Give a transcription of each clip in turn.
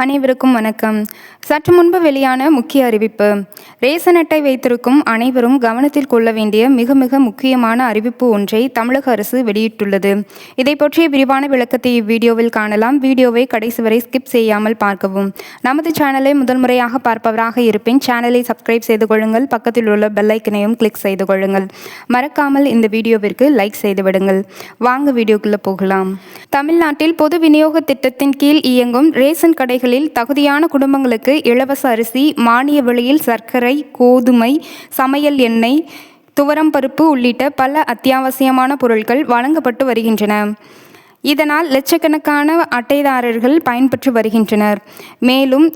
அனைவருக்கும் வணக்கம். சற்று முன்பு வெளியான முக்கிய அறிவிப்பு. ரேசன் அட்டை வைத்திருக்கும் அனைவரும் கவனத்தில் கொள்ள வேண்டிய மிக மிக முக்கியமான அறிவிப்பு ஒன்றை தமிழக அரசு வெளியிட்டுள்ளது. இதை பற்றிய விரிவான விளக்கத்தை இவ்வீடியோவில் காணலாம். வீடியோவை கடைசி வரை ஸ்கிப் செய்யாமல் பார்க்கவும். நமது சேனலை முதல் முறையாக பார்ப்பவராக இருப்பின் சேனலை சப்ஸ்கிரைப் செய்து கொள்ளுங்கள். பக்கத்தில் உள்ள பெல் ஐக்கனையும் கிளிக் செய்து கொள்ளுங்கள். மறக்காமல் இந்த வீடியோவிற்கு லைக் செய்து விடுங்கள். வாங்க வீடியோக்குள்ள போகலாம். தமிழ்நாட்டில் பொது விநியோக திட்டத்தின் கீழ் இயங்கும் ரேசன் கடைகளில் தகுதியான குடும்பங்களுக்கு இலவச அரிசி, மானிய விலையில் சர்க்கரை, கோதுமை, சமையல் எண்ணெய், துவரம் பருப்பு உள்ளிட்ட பல அத்தியாவசியமான பொருட்கள் வழங்கப்பட்டு வருகின்றன. இதனால் லட்சக்கணக்கான அட்டைதாரர்கள் பயன்பெற்று வருகின்றனர். மேலும்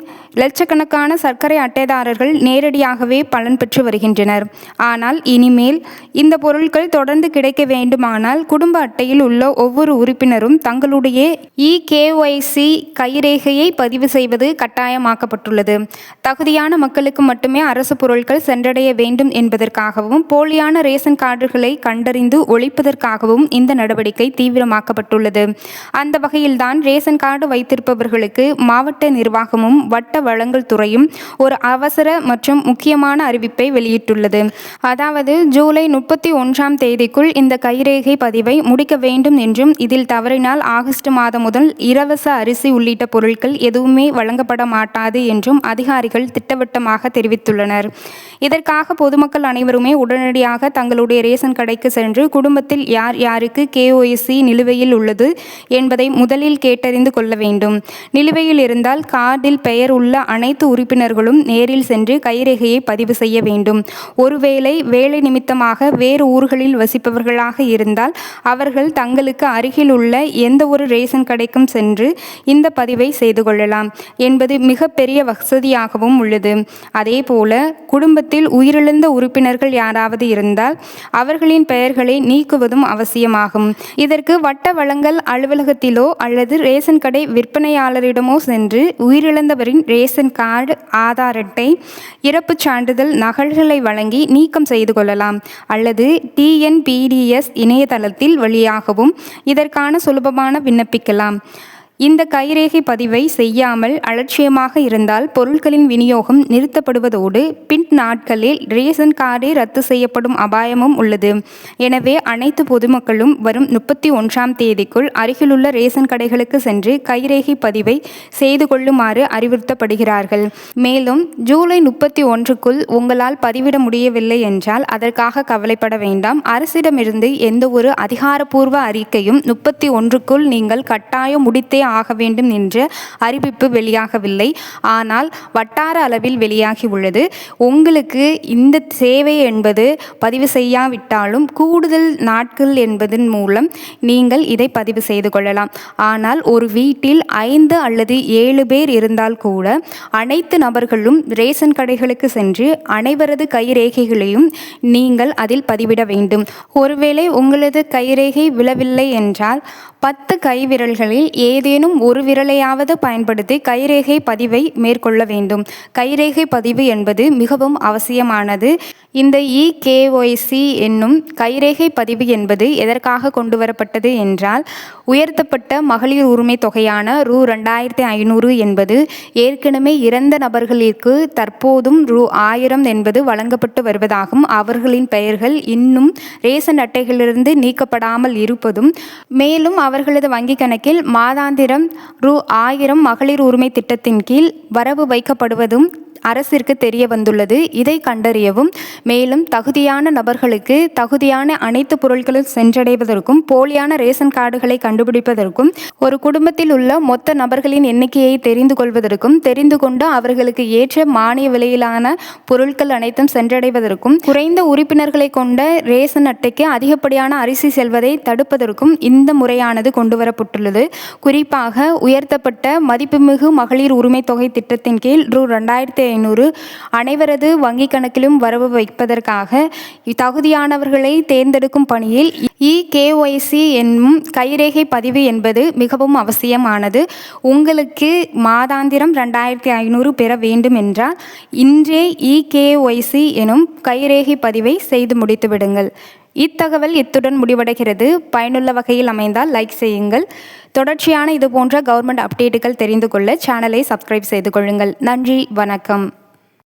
லட்சக்கணக்கான சர்க்கரை அட்டைதாரர்கள் நேரடியாகவே பலன் பெற்று வருகின்றனர். ஆனால் இனிமேல் இந்த பொருட்கள் தொடர்ந்து கிடைக்க வேண்டுமானால் குடும்ப அட்டையில் உள்ள ஒவ்வொரு உறுப்பினரும் தங்களுடைய EKYC கைரேகையை பதிவு செய்வது கட்டாயமாக்கப்பட்டுள்ளது. தகுதியான மக்களுக்கு மட்டுமே அரசு பொருட்கள் சென்றடைய வேண்டும் என்பதற்காகவும் போலியான ரேஷன் கார்டுகளை கண்டறிந்து ஒழிப்பதற்காகவும் இந்த நடவடிக்கை தீவிரமாக்கப்பட்டுள்ளது. அந்த வகையில்தான் ரேஷன் கார்டு வைத்திருப்பவர்களுக்கு மாவட்ட நிர்வாகமும் வட்ட வழங்கல் துறையும் ஒரு அவசர மற்றும் முக்கியமான அறிவிப்பை வெளியிட்டுள்ளது. அதாவது ஜூலை 31ஆம் தேதிக்குள் இந்த கைரேகை பதிவை முடிக்க வேண்டும் என்றும், இதில் தவறினால் ஆகஸ்ட் மாதம் முதல் இலவச அரிசி உள்ளிட்ட பொருட்கள் எதுவுமே வழங்கப்பட மாட்டாது என்றும் அதிகாரிகள் திட்டவட்டமாக தெரிவித்துள்ளனர். இதற்காக பொதுமக்கள் அனைவருமே உடனடியாக தங்களுடைய ரேஷன் கடைக்கு சென்று குடும்பத்தில் யார் யாருக்கு KYC நிலுவையில் உள்ளது என்பதை முதலில் கேட்டறிந்து கொள்ள வேண்டும். நிலுவையில் இருந்தால் கார்டில் பெயர் உள்ள அனைத்து உறுப்பினர்களும் நேரில் சென்று கைரேகையை பதிவு செய்ய வேண்டும். ஒருவேளை வேலை நிமித்தமாக வேறு ஊர்களில் வசிப்பவர்களாக இருந்தால் அவர்கள் தங்களுக்கு அருகில் உள்ள எந்த ஒரு ரேஷன் கடைக்கும் சென்று இந்த பதிவை செய்து கொள்ளலாம் என்பது மிகப்பெரிய வசதியாகவும் உள்ளது. அதேபோல குடும்பத்தில் உயிரிழந்த உறுப்பினர்கள் யாராவது இருந்தால் அவர்களின் பெயர்களை நீக்குவதும் அவசியமாகும். இதற்கு வட்ட வழங்கல் அலுவலகத்திலோ அல்லது ரேஷன் கடை விற்பனையாளரிடமோ சென்று உயிரிழந்தவரின் ரேஷன் கார்டு, ஆதார் அட்டை, இறப்புச் சான்றிதழ் நகல்களை வழங்கி நீக்கம் செய்து கொள்ளலாம். அல்லது TNPDS இணையதளத்தில் வழியாகவும் இதற்கான சுலபமான விண்ணப்பிக்கலாம். இந்த கைரேகை பதிவை செய்யாமல் அலட்சியமாக இருந்தால் பொருட்களின் விநியோகம் நிறுத்தப்படுவதோடு பின் நாட்களில் ரேஷன் கார்டே ரத்து செய்யப்படும் அபாயமும் உள்ளது. எனவே அனைத்து பொதுமக்களும் வரும் 31ஆம் தேதிக்குள் அருகிலுள்ள ரேஷன் கடைகளுக்கு சென்று கைரேகை பதிவை செய்து கொள்ளுமாறு அறிவுறுத்தப்படுகிறார்கள். மேலும் ஜூலை 31க்குள் உங்களால் பதிவிட முடியவில்லை என்றால் அதற்காக கவலைப்பட வேண்டாம். அரசிடமிருந்து எந்த ஒரு அதிகாரப்பூர்வ அறிக்கையும் 31க்குள் நீங்கள் கட்டாயம் முடித்தே ஆக வேண்டும் என்ற அறிவிப்பு வெளியாகவில்லை. ஆனால் வட்டார அளவில் வெளியாகி உள்ளது. உங்களுக்கு இந்த சேவை என்பது பதிவு செய்யாவிட்டாலும் கூடுதல் நாட்கள் என்பதன் மூலம் நீங்கள் இதை பதிவு செய்து கொள்ளலாம். ஆனால் ஒரு வீட்டில் 5 அல்லது 7 பேர் இருந்தால் கூட அனைத்து நபர்களும் ரேஷன் கடைகளுக்கு சென்று அனைவரது கைரேகைகளையும் நீங்கள் அதில் பதிவிட வேண்டும். ஒருவேளை உங்களது கைரேகை விழவில்லை என்றால் 10 கைவிரல்களில் ஏதேனும் ஒரு விரலையாவது பயன்படுத்தி கைரேகை பதிவை மேற்கொள்ள வேண்டும். கைரேகை பதிவு என்பது மிகவும் அவசியமானது. இந்த EKYC என்னும் கைரேகை பதிவு என்பது எதற்காக கொண்டு வரப்பட்டது என்றால், உயர்த்தப்பட்ட மகளிர் உரிமை தொகையான ரூ. 2500 என்பது ஏற்கனவே இறந்த நபர்களுக்கு தற்போதும் ரூ. 1000 என்பது வழங்கப்பட்டு வருவதாகவும், அவர்களின் பெயர்கள் இன்னும் ரேஷன் அட்டைகளிலிருந்து நீக்கப்படாமல் இருப்பதும், மேலும் அவர்களது வங்கிக் கணக்கில் மாதாந்திரம் ரூ. 1000 மகளிர் உரிமை திட்டத்தின் கீழ் வரவு வைக்கப்படுவதும் அரசிற்கு தெரிய வந்துள்ளது. இதை கண்டறியவும், மேலும் தகுதியான நபர்களுக்கு தகுதியான அனைத்து பொருட்களும் சென்றடைவதற்கும், போலியான ரேஷன் கார்டுகளை கண்டுபிடிப்பதற்கும், ஒரு குடும்பத்தில் உள்ள மொத்த நபர்களின் எண்ணிக்கையை தெரிந்து கொள்வதற்கும், தெரிந்து கொண்டு அவர்களுக்கு ஏற்ற மானிய விலையிலான பொருட்கள் அனைத்தும் சென்றடைவதற்கும், குறைந்த உறுப்பினர்களை கொண்ட ரேஷன் அட்டைக்கு அதிகப்படியான அரிசி செல்வதை தடுப்பதற்கும் இந்த முறையானது கொண்டு வரப்பட்டுள்ளது. குறிப்பாக உயர்த்தப்பட்ட மதிப்புமிகு மகளிர் உரிமை தொகை திட்டத்தின் கீழ் ரூ. 2500 அனைவரது வங்கிக் கணக்கிலும் வரவு வைப்பதற்காக தகுதியானவர்களை தேர்ந்தெடுக்கும் பணியில் EKYC என்னும் கைரேகை பதிவு என்பது மிகவும் அவசியமானது. உங்களுக்கு மாதாந்திரம் 2500 பெற வேண்டும் என்றால் இன்றே EKYC எனும் கைரேகை பதிவை செய்து முடித்து விடுங்கள். இத்தகவல் இத்துடன் முடிவடைகிறது. பயனுள்ள வகையில் அமைந்தால் லைக் செய்யுங்கள். தொடர்ச்சியான இதுபோன்ற கவர்மெண்ட் அப்டேட்டுகள் தெரிந்து கொள்ள சேனலை சப்ஸ்கிரைப் செய்து கொள்ளுங்கள். நன்றி, வணக்கம்.